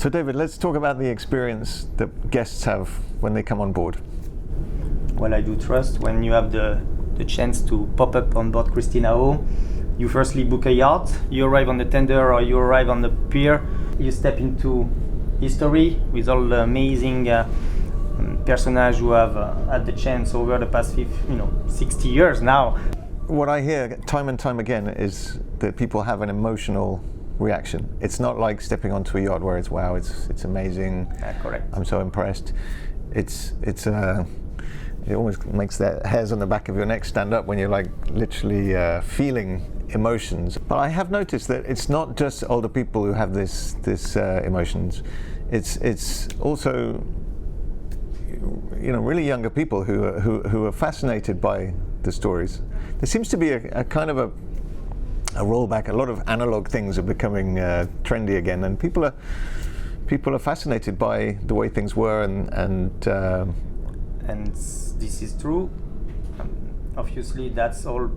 So David, let's talk about the experience that guests have when they come on board. Well, I do trust when you have the chance to pop up on board Cristina O, you firstly book a yacht, you arrive on the tender or you arrive on the pier, you step into history with all the amazing personages who have had the chance over the past 60 years now. What I hear time and time again is that people have an emotional reaction. It's not like stepping onto a yacht where it's wow, it's amazing. Correct. I'm so impressed. It almost makes the hairs on the back of your neck stand up when you're like literally feeling emotions. But I have noticed that it's not just older people who have this emotions. It's also really younger people who are fascinated by the stories. There seems to be a kind of a rollback. A lot of analog things are becoming trendy again, and people are fascinated by the way things were, and this is true. Obviously, that's all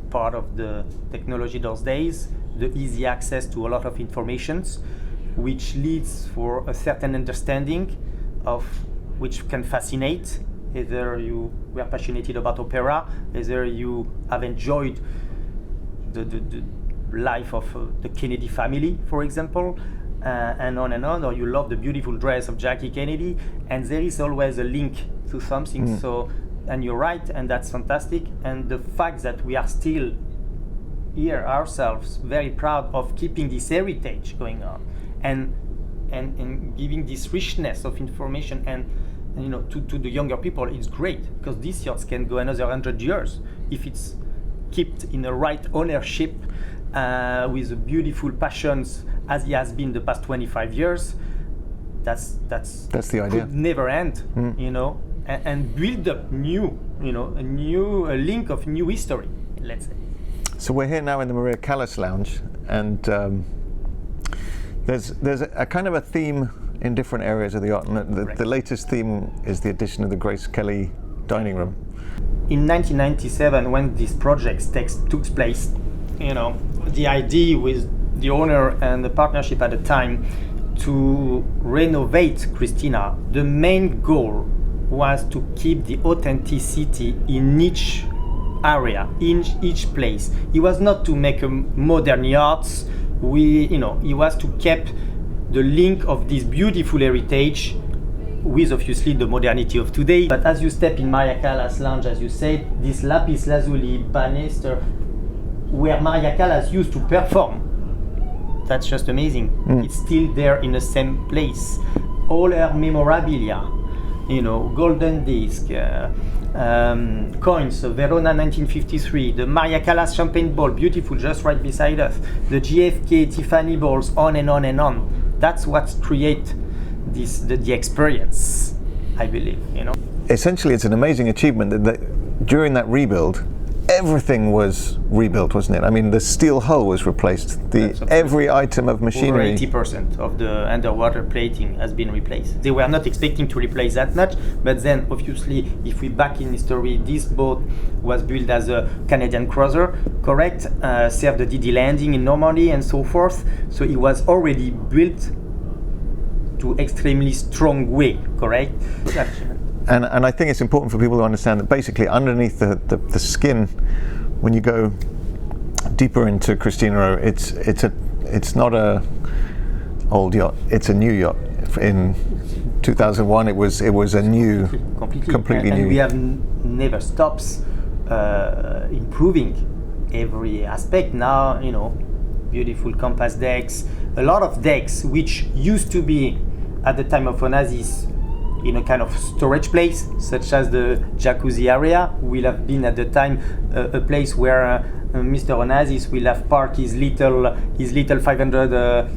part of the technology those days, the easy access to a lot of informations, which leads for a certain understanding of which can fascinate. Either you were passionate about opera, either you have enjoyed the life of the Kennedy family, for example, and on, or you love the beautiful dress of Jackie Kennedy, and there is always a link to something. So, and you're right, and that's fantastic. And the fact that we are still here ourselves, very proud of keeping this heritage going on, and giving this richness of information and to the younger people, it's great, because these yachts can go another 100 years if it's kept in the right ownership, with the beautiful passions as it has been the past 25 years. That's the idea. Could never end, and build up a link of new history, let's say. So we're here now in the Maria Callas lounge, and there's a kind of a theme in different areas of the yacht, and the latest theme is the addition of the Grace Kelly dining room. In 1997, when this project took place, the idea with the owner and the partnership at the time to renovate Cristina, the main goal was to keep the authenticity in each area, in each place. It was not to make a modern yachts. It was to keep the link of this beautiful heritage with obviously the modernity of today. But as you step in Maria Callas lounge, as you said, this lapis lazuli banister where Maria Callas used to perform, that's just amazing. It's still there in the same place. All her memorabilia, golden disc, coins, Verona 1953, the Maria Callas champagne ball, beautiful, just right beside us, the JFK Tiffany balls, on and on and on. That's what creates the experience, I believe. Essentially, it's an amazing achievement that during that rebuild, everything was rebuilt, wasn't it? I mean, the steel hull was replaced. Every item of machinery. Over 80% of the underwater plating has been replaced. They were not expecting to replace that much, but then obviously, if we back in history, this boat was built as a Canadian cruiser, correct? Served the DD landing in Normandy and so forth. So it was already built to extremely strong way, correct? And I think it's important for people to understand that basically underneath the skin, when you go deeper into Cristina O, it's not a old yacht, it's a new yacht. In 2001, it was a new, completely new. And we have never stopped improving every aspect. Now, beautiful compass decks, a lot of decks which used to be at the time of Onassis in a kind of storage place, such as the jacuzzi area, will have been at the time a place where Mr. Onassis will have parked his little 500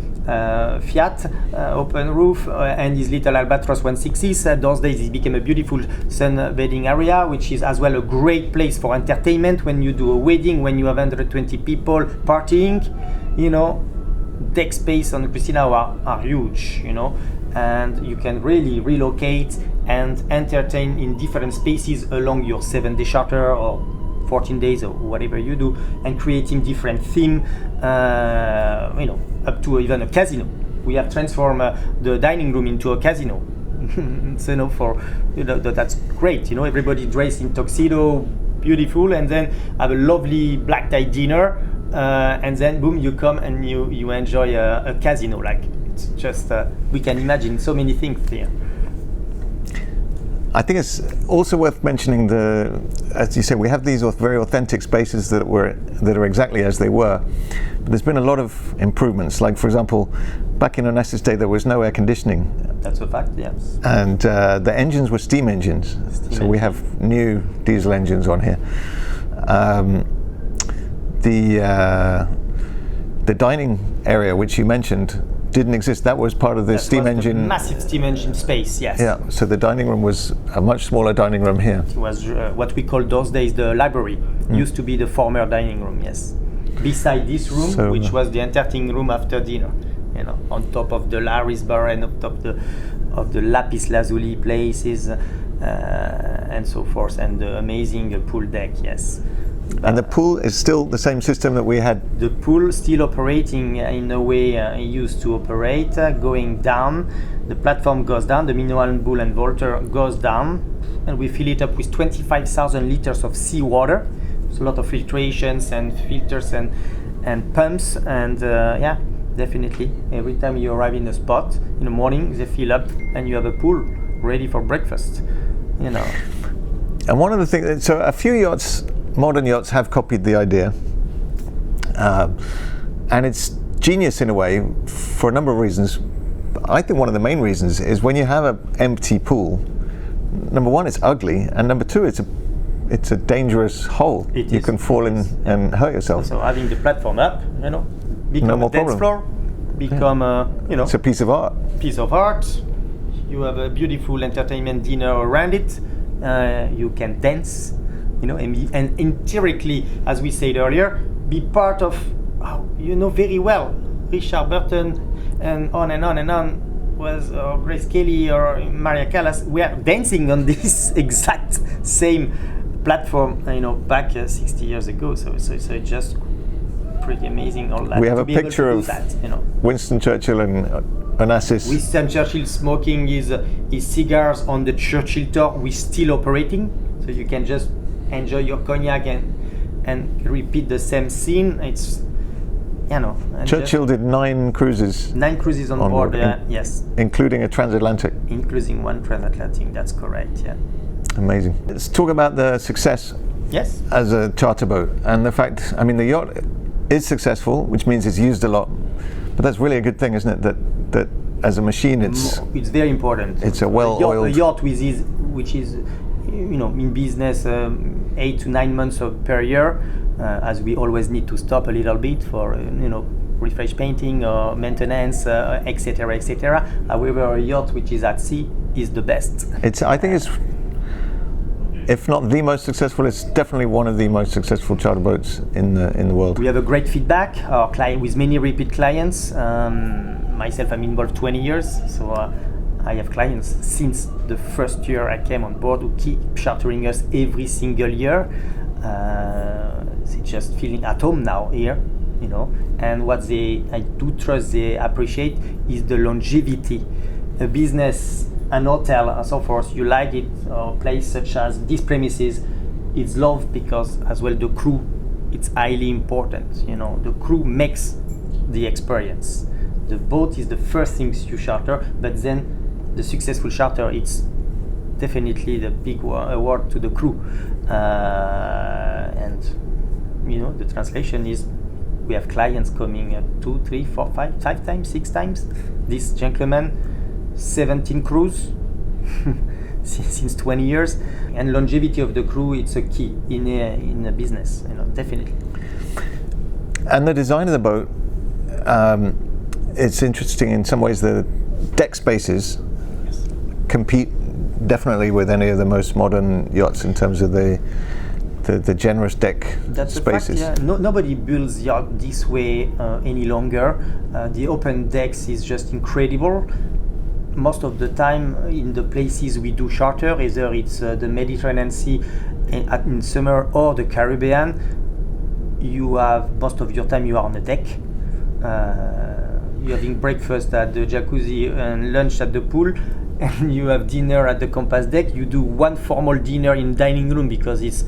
Fiat open roof and his little Albatros 160s. Those days it became a beautiful sunbathing area, which is as well a great place for entertainment when you do a wedding, when you have 120 people partying. Deck space on Cristina O are huge, and you can really relocate and entertain in different spaces along your 7-day charter or 14 days or whatever you do, and creating different theme, up to even a casino. we have transformed the dining room into a casino. So that's great. Everybody dressed in tuxedo, beautiful, and then have a lovely black tie dinner, and then boom, you come and you enjoy a casino. Like it's just we can imagine so many things here. I think it's also worth mentioning as you say, we have these very authentic spaces that are exactly as they were. But there's been a lot of improvements. Like for example, back in Onassis' day, there was no air conditioning. That's a fact, yes. And the engines were steam engines. We have new diesel engines on here. The dining area, which you mentioned, didn't exist. That was part of the steam engine. Massive steam engine space, yes. Yeah, so the dining room was a much smaller dining room here. It was what we called those days the library. Used to be the former dining room, yes. Beside this room, which was the entertaining room after dinner. On top of the Larry's bar and on top of the lapis lazuli places and so forth, and the amazing pool deck, yes. And the pool is still the same system that we had? The pool still operating in the way it used to operate, going down. The platform goes down, the mineral pool and vaulter goes down, and we fill it up with 25,000 liters of seawater. So a lot of filtrations and filters and pumps, and definitely every time you arrive in a spot in the morning, they fill up and you have a pool ready for breakfast. And one of the things, so a few modern yachts have copied the idea, and it's genius in a way for a number of reasons. I think one of the main reasons is when you have an empty pool, number one, it's ugly, and number two, it's a dangerous hole. You can fall in and hurt yourself. So having the platform up, become a dance floor, become it's a piece of art. You have a beautiful entertainment dinner around it. You can dance. And empirically, as we said earlier, be part of, very well, Richard Burton and on and on and on was Grace Kelly or Maria Callas. We are dancing on this exact same platform, back 60 years ago. So it's just pretty amazing. All that. We have a picture of Winston Churchill and Onassis. Winston Churchill smoking his cigars on the Churchill Tower. We're still operating, so you can just enjoy your cognac and repeat the same scene. It's Churchill did 9 cruises. 9 cruises on board, yes. Including a transatlantic. Including one transatlantic, that's correct, yeah. Amazing. Let's talk about the success as a charter boat, and the fact, the yacht is successful, which means it's used a lot, but that's really a good thing, isn't it? That as a machine, it's very important. It's a well-oiled... A yacht which is in business 8 to 9 months per year, as we always need to stop a little bit for refresh painting or maintenance, etc., etc. However, a yacht which is at sea is the best. I think it's, if not the most successful, it's definitely one of the most successful charter boats in the world. We have a great feedback. Our client, with many repeat clients. Myself, I'm involved 20 years, so I have clients since the first year I came on board who keep chartering us every single year. They just feeling at home now here, And what I do trust they appreciate is the longevity. A business, an hotel, and so forth, you like it, or a place such as these premises, it's loved because as well the crew, it's highly important. The crew makes the experience. The boat is the first thing you charter, but then the successful charter, it's definitely the big award to the crew. And the translation is we have clients coming 2, 3, 4, 5 times, 6 times. This gentleman, 17 crews since 20 years. And longevity of the crew, it's a key in a business, definitely. And the design of the boat, it's interesting in some ways. The deck spaces compete definitely with any of the most modern yachts in terms of the generous deck spaces. Fact, yeah. Nobody builds yacht this way any longer. The open decks is just incredible. Most of the time in the places we do charter, either it's the Mediterranean Sea in summer or the Caribbean, you have most of your time you are on the deck. you're having breakfast at the jacuzzi and lunch at the pool, and you have dinner at the compass deck. You do one formal dinner in dining room because it's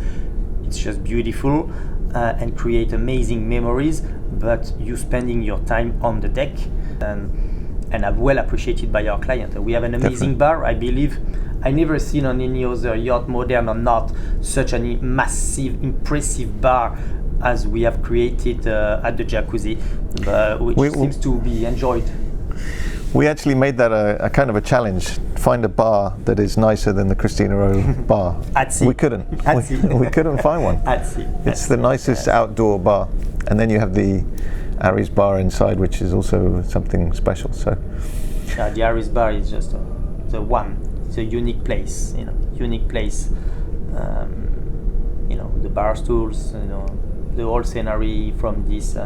just beautiful and create amazing memories. But you spending your time on the deck and are well appreciated by our client. We have an amazing bar, I believe. I never seen on any other yacht, modern or not, such a massive, impressive bar as we have created at the jacuzzi, which seems to be enjoyed. We actually made that a kind of a challenge. Find a bar that is nicer than the Cristina O bar. At sea. We couldn't. At sea. We couldn't find one. At sea. It's the nicest outdoor bar. And then you have the Aries bar inside, which is also something special. So the Aries bar is just the one. It's a unique place, unique place. The bar stools, the whole scenery from this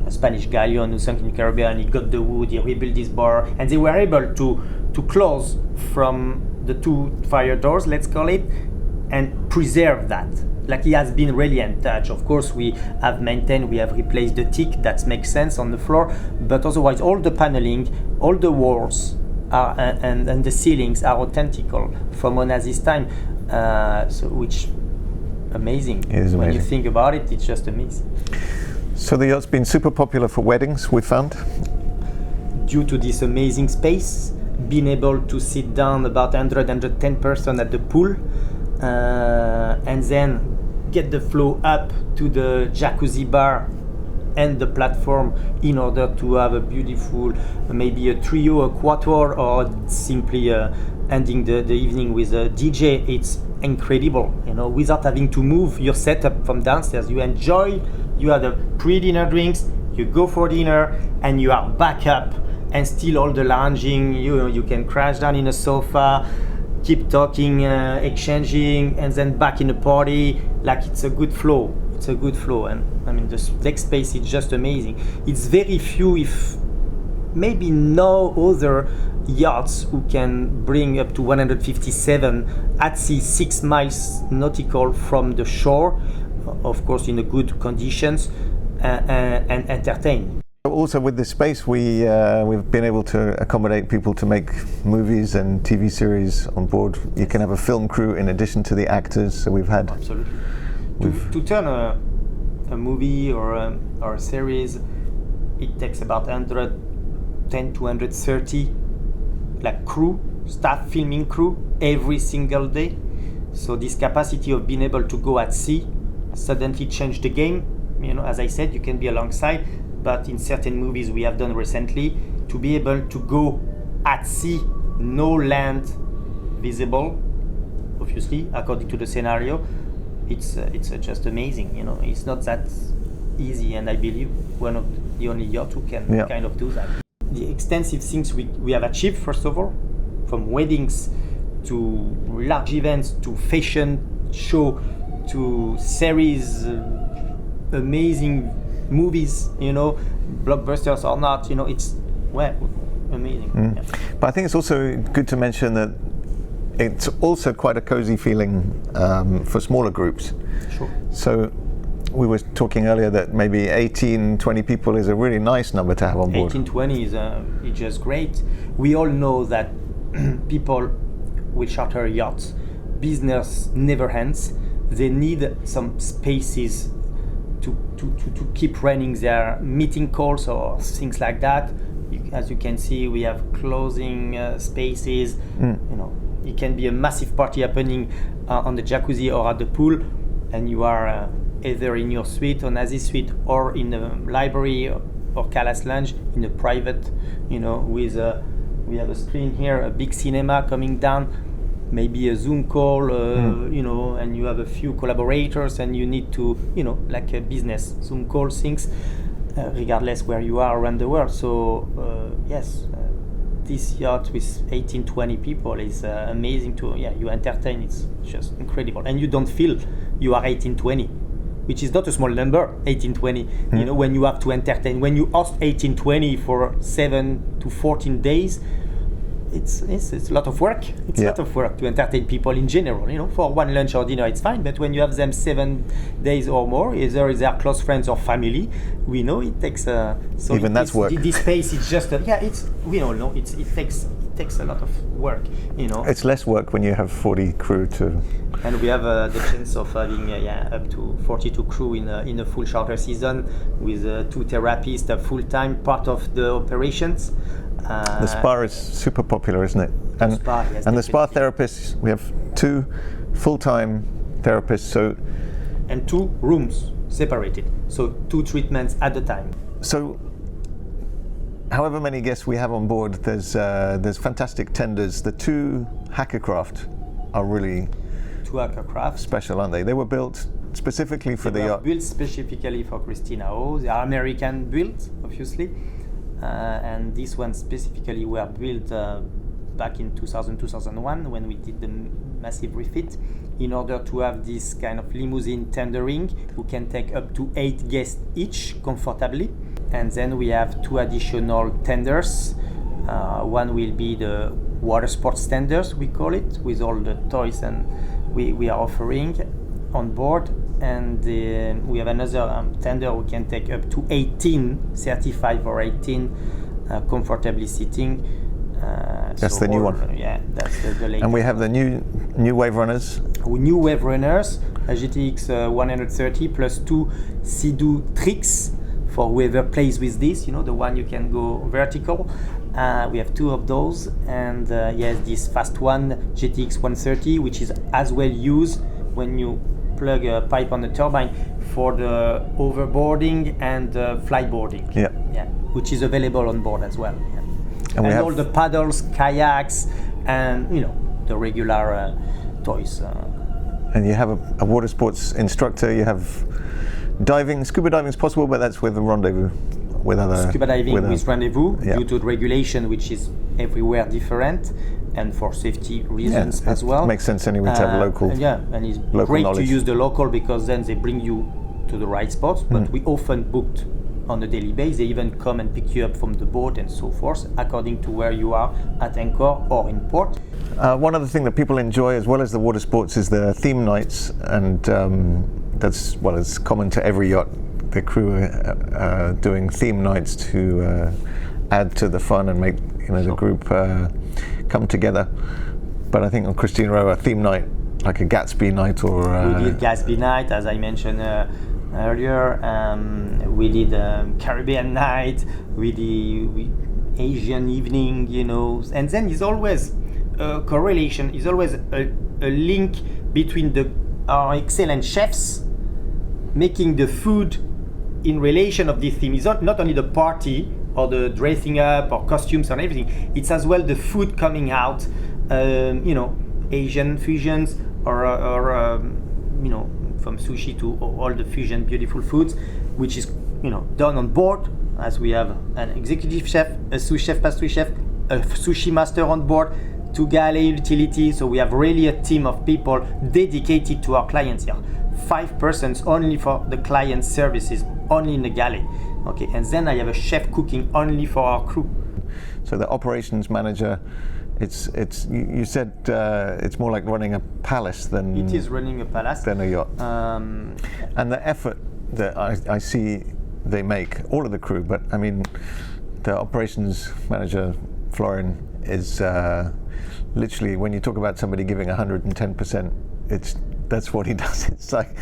Spanish galleon who sunk in the Caribbean. He got the wood, he rebuilt this bar, and they were able to close from the two fire doors, let's call it, and preserve that. Like he has been really untouched. Of course, we have maintained, we have replaced the teak, that makes sense on the floor, but otherwise all the paneling, all the walls are, and the ceilings are authentical from Onassis time, which amazing. It is amazing. When you think about it, it's just amazing. So the yacht's been super popular for weddings, we found. Due to this amazing space, being able to sit down about 110 person at the pool, and then get the flow up to the jacuzzi bar and the platform in order to have a beautiful, maybe a trio, a quatuor, or simply ending the evening with a DJ. It's incredible, without having to move your setup from downstairs. You enjoy, you have the pre-dinner drinks, you go for dinner, and you are back up, and still all the lounging, you can crash down in a sofa, keep talking, exchanging, and then back in the party. Like it's a good flow. It's a good flow, and I mean the deck space is just amazing. It's very few, if maybe no other yachts who can bring up to 157 at sea, 6 miles nautical from the shore, of course in the good conditions, and entertain. Also with this space, we've been able to accommodate people to make movies and TV series on board. You can have a film crew in addition to the actors, so we've had... Absolutely. To turn a movie or a series, it takes about 110 to 130 like crew, staff, filming crew every single day. So this capacity of being able to go at sea suddenly changed the game. As I said, you can be alongside, but in certain movies we have done recently, to be able to go at sea, no land visible, obviously, according to the scenario, it's just amazing. It's not that easy, and I believe one of the only yacht who can kind of do that. The extensive things we have achieved, first of all, from weddings to large events to fashion show to series, amazing movies, blockbusters or not, it's amazing. Yeah. But I think it's also good to mention that it's also quite a cozy feeling for smaller groups. Sure. So we were talking earlier that maybe 18, 20 people is a really nice number to have on board. 18, 20 is just great. We all know that people will charter yachts. Business never ends. They need some spaces to keep running their meeting calls or things like that. As you can see, we have closing spaces. It can be a massive party happening on the jacuzzi or at the pool, and you are either in your suite, Onassis suite, or in the library or Calas Lounge in a private, with we have a screen here, a big cinema coming down, maybe a Zoom call, and you have a few collaborators, and you need to, like a business Zoom call things, regardless where you are around the world. So yes, this yacht with 18, 20 people is amazing to, you entertain. It's just incredible, and you don't feel you are 18, 20, which is not a small number, 18, 20. When you have to entertain, when you host 18, 20 for 7 to 14 days, it's a lot of work. It's a Yeah. lot of work to entertain people in general. For one lunch or dinner, it's fine. But when you have them 7 days or more, either they're close friends or family, we know it takes. So Even that's work. This space is just. It's we all know it takes a lot of work. It's less work when you have 40 crew to. And we have the chance of having up to 42 crew in a full charter season with 2 therapists, a full-time part of the operations. The spa is super popular, isn't it? And spa, yes, and the spa definitely. therapists, we have 2 full-time therapists. So And 2 rooms separated, so 2 treatments at a time. So, however many guests we have on board, there's fantastic tenders. The 2 hackercraft are really 2 aircraft. special, aren't they? They were built specifically for the They were yacht. built specifically for Cristina O. They are American built, obviously, and this one specifically were built back in 2000-2001 when we did the massive refit, in order to have this kind of limousine tendering who can take up to 8 guests each comfortably. And then we have 2 additional tenders. One will be the water sports tenders, we call it, with all the toys and we are offering on board. And we have another tender who can take up to 18, 35 or 18 comfortably sitting. That's the new one. Yeah, that's the latest. And we have the new wave runners. New wave runners, a GTX 130 plus 2 Sea-Doo tricks for whoever plays with this, the one you can go vertical. We have 2 of those, and yes, this fast one, GTX 130, which is as well used when you plug a pipe on the turbine for the overboarding and flyboarding. Yeah. Yeah, which is available on board as well. Yeah. And we have all the paddles, kayaks, and the regular toys. And you have a water sports instructor. You have diving. Scuba diving is possible, but that's with a rendezvous with other. Scuba diving with rendezvous, Yeah. due to regulation, which is everywhere different, and for safety reasons as it well. makes sense anyway to have local. And it's local great knowledge. to use the local, because then they bring you to the right spots. But we often booked on a daily basis. They even come and pick you up from the boat and so forth, according to where you are at anchor or in port. One other thing that people enjoy, as well as the water sports, is the theme nights, and that's it's common to every yacht. The crew are doing theme nights to add to the fun and make the group come together. But I think on Cristina O, a theme night, like a Gatsby night, or we did Gatsby night, as I mentioned earlier. We did Caribbean night. We did Asian evening, and then it's always a correlation. Is always a link between our excellent chefs making the food in relation of this theme. It's not only the party or the dressing up or costumes and everything. It's as well the food coming out. Asian fusions or from sushi to all the fusion beautiful foods, which is done on board, as we have an executive chef, a sous chef, pastry chef, a sushi master on board, 2 galley utilities. So we have really a team of people dedicated to our clients here. 5 persons only for the client services, only in the galley. Okay, and then I have a chef cooking only for our crew. So the operations manager, you said it's more like running a palace than It is running a palace. than a yacht. And the effort that I see they make, all of the crew, but I mean the operations manager, Florian, is literally, when you talk about somebody giving 110%, that's what he does. It's like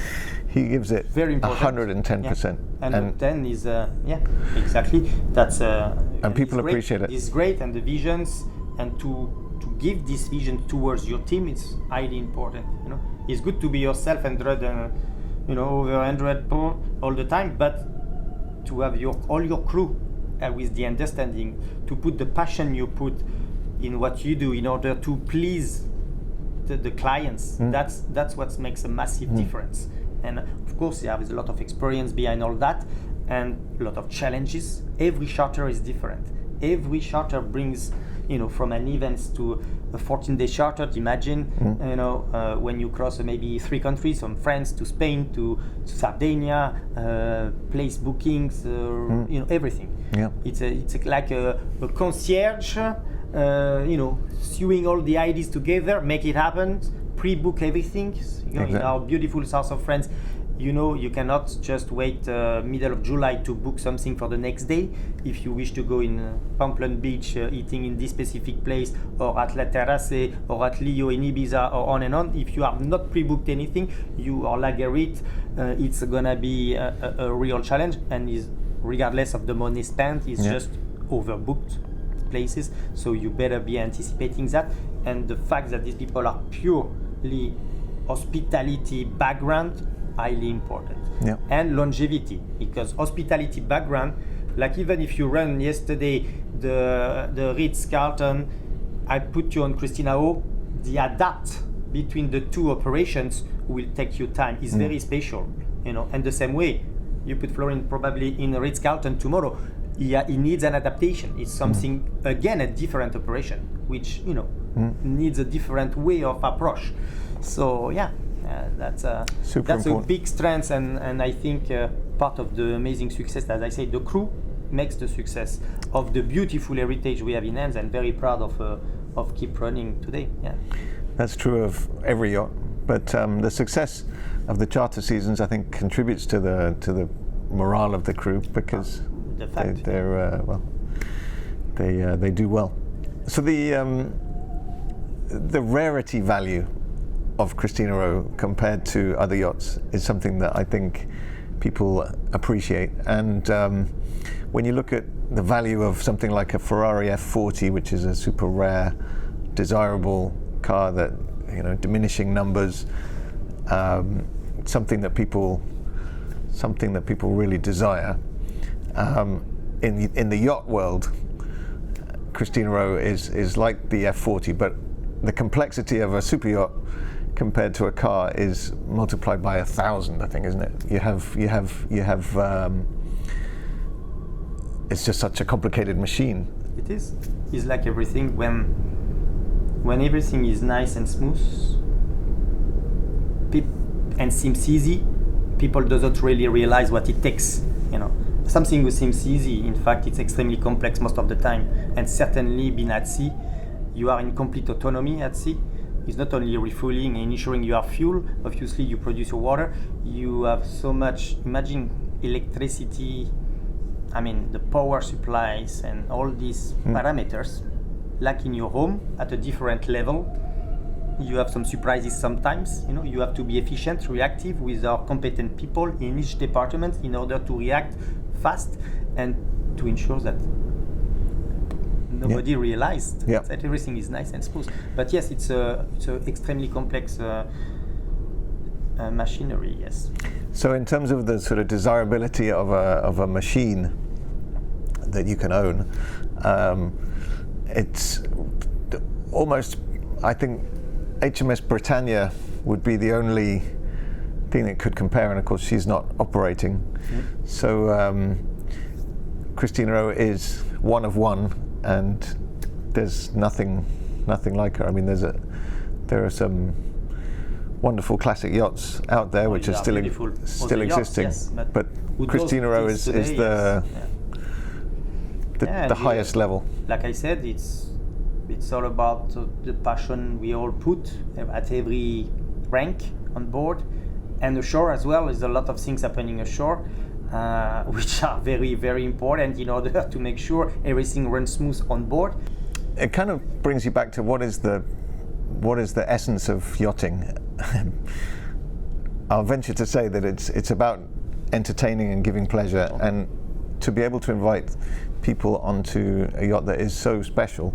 he gives it Very important. 110%. Yeah. And 10 is exactly. That's and people it's great. appreciate it. It's great, and the visions, and to give this vision towards your team, it's highly important. It's good to be yourself and over 100 all the time, but to have all your crew with the understanding, to put the passion you put in what you do in order to please the clients. That's what makes a massive difference. And of course, there is a lot of experience behind all that, and a lot of challenges. Every charter is different. Every charter brings, from an event to a 14-day charter. Imagine, when you cross maybe 3 countries, from France to Spain to Sardinia, place bookings, everything. Yeah. It's like a concierge sewing all the ideas together, make it happen, pre-book everything. In our beautiful south of France, you cannot just wait middle of July to book something for the next day. If you wish to go in Pamplon Beach, eating in this specific place, or at La Terrace, or at Leo in Ibiza, or on and on, if you have not pre-booked anything, you are Laguerite, it's gonna be a real challenge, and is regardless of the money spent, it's just overbooked places. So you better be anticipating that. And the fact that these people are purely hospitality background, highly important. And longevity, because hospitality background, like even if you run yesterday the Ritz-Carlton, I put you on Cristina O, the adapt between the two operations will take you time. It's very special, and the same way you put Florian probably in Ritz-Carlton tomorrow, he needs an adaptation. It's something, again, a different operation, which needs a different way of approach. So that's a big strength, and I think part of the amazing success, as I say, the crew makes the success of the beautiful heritage we have in hands, and very proud of keep running today. That's true of every yacht, but the success of the charter seasons, I think, contributes to the morale of the crew, because they do well. So the rarity value of Cristina O compared to other yachts is something that I think people appreciate. And when you look at the value of something like a Ferrari F40, which is a super rare, desirable car that, diminishing numbers, something that people really desire. In the yacht world, Cristina O is like the F40, but the complexity of a super yacht compared to a car is multiplied by 1,000, I think, isn't it? You have it's just such a complicated machine. It is. It's like everything. When everything is nice and smooth and seems easy, people doesn't really realize what it takes. Something that seems easy, in fact, it's extremely complex most of the time. And certainly, being at sea, you are in complete autonomy at sea. It's not only refueling and ensuring you have fuel. Obviously, you produce your water. You have so much. Imagine electricity. The power supplies and all these parameters, like in your home, at a different level. You have some surprises sometimes. You have to be efficient, reactive with our competent people in each department in order to react fast and to ensure that nobody realized that everything is nice and smooth. But yes, it's a extremely complex machinery. Yes. So in terms of the sort of desirability of a machine that you can own, it's almost, I think, HMS Britannia would be the only thing that could compare, and of course she's not operating. So Cristina O is one of one, and there's nothing like her. There are some wonderful classic yachts out there which are still existing, yachts, yes, but Cristina O is the highest level. Like I said, it's all about the passion we all put at every rank on board, and ashore as well. There's a lot of things happening ashore, which are very, very important in order to make sure everything runs smooth on board. It kind of brings you back to what is the essence of yachting. I'll venture to say that it's about entertaining and giving pleasure, and to be able to invite people onto a yacht that is so special.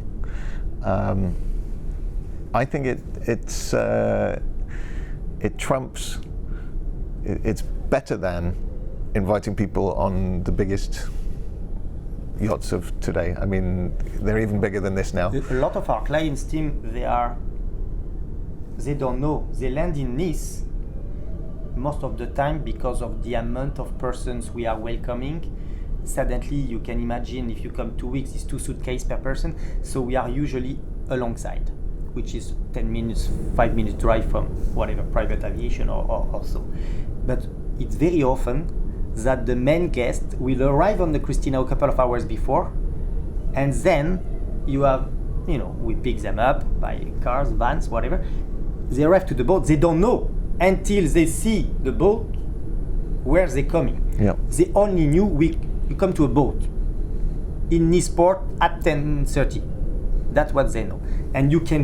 I think it trumps. It's better than inviting people on the biggest yachts of today. They're even bigger than this now. A lot of our clients' team, they don't know. They land in Nice most of the time because of the amount of persons we are welcoming. Suddenly, you can imagine if you come 2 weeks, it's 2 suitcases per person. So we are usually alongside, which is 10 minutes, 5 minutes drive from whatever, private aviation or so. But it's very often that the main guest will arrive on the Cristina a couple of hours before, and then you have we pick them up by cars, vans, whatever. They arrive to the boat. They don't know until they see the boat where they're coming. Yeah. They only knew you come to a boat in Nice port at 10:30. That's what they know. And you can,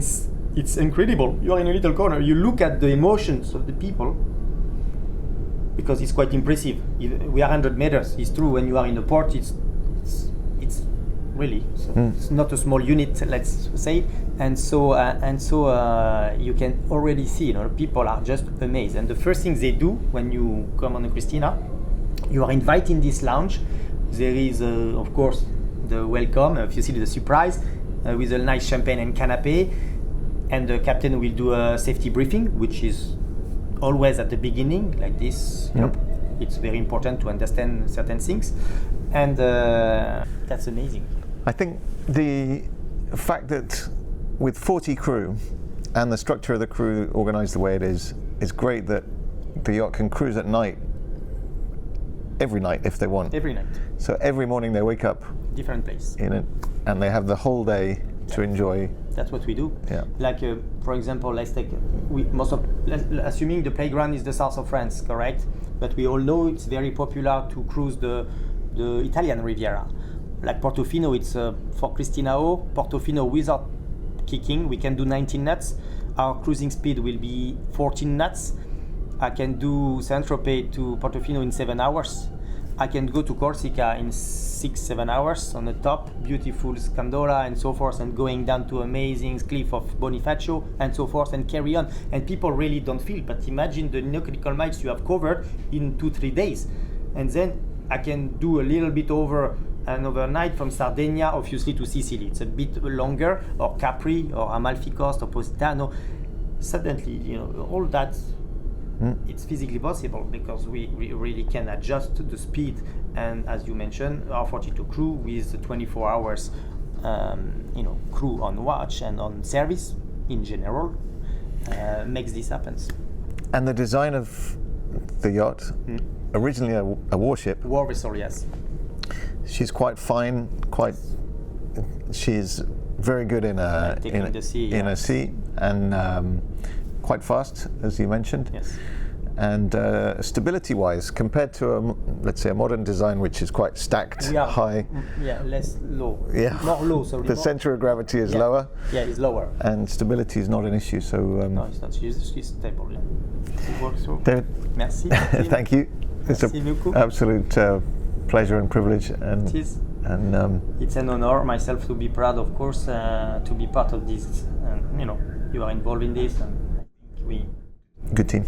it's incredible. You're in a little corner. You look at the emotions of the people, because it's quite impressive. We are 100 meters. It's true, when you are in the port, it's really, so it's not a small unit, let's say. And so you can already see, people are just amazed. And the first thing they do when you come on the Cristina, you are invited in this lounge. There is, of course, the welcome, if you see the surprise, with a nice champagne and canapé. And the captain will do a safety briefing, which is always at the beginning, like this. Yep. It's very important to understand certain things. And that's amazing. I think the fact that with 40 crew and the structure of the crew organized the way it is great that the yacht can cruise at night, every night if they want. Every night. So every morning they wake up Different place. in it and they have the whole day to enjoy. That's what we do. Yeah. Like, for example, let's take, assuming the playground is the south of France, correct? But we all know it's very popular to cruise the Italian Riviera. Like Portofino, it's for Cristina O, Portofino without kicking, we can do 19 knots. Our cruising speed will be 14 knots. I can do Saint-Tropez to Portofino in 7 hours. I can go to Corsica in 6-7 hours on the top, beautiful Scandola and so forth, and going down to amazing cliff of Bonifacio and so forth, and carry on. And people really don't feel, but imagine the nautical miles you have covered in 2-3 days. And then I can do a little bit over an overnight from Sardinia, obviously, to Sicily. It's a bit longer, or Capri, or Amalfi Coast, or Positano. Suddenly, all that, it's physically possible because we really can adjust the speed. And as you mentioned, our 42 crew with 24 hours, crew on watch and on service in general, makes this happen. And the design of the yacht, originally a warship. War vessel, yes. She's quite fine, she's very good in a sea, and quite fast, as you mentioned. Yes. And stability-wise, compared to let's say a modern design, which is quite stacked, high. Yeah, less low. Yeah. More low. Sorry. The center of gravity is lower. Yeah, it's lower. And stability is not an issue. So. No, it's not. It's stable. Yeah. It works through. David. Merci. Thank you. It's an absolute pleasure and privilege. And it is. And it's an honor myself to be proud, of course, to be part of this. And you are involved in this, and I think we. Good team.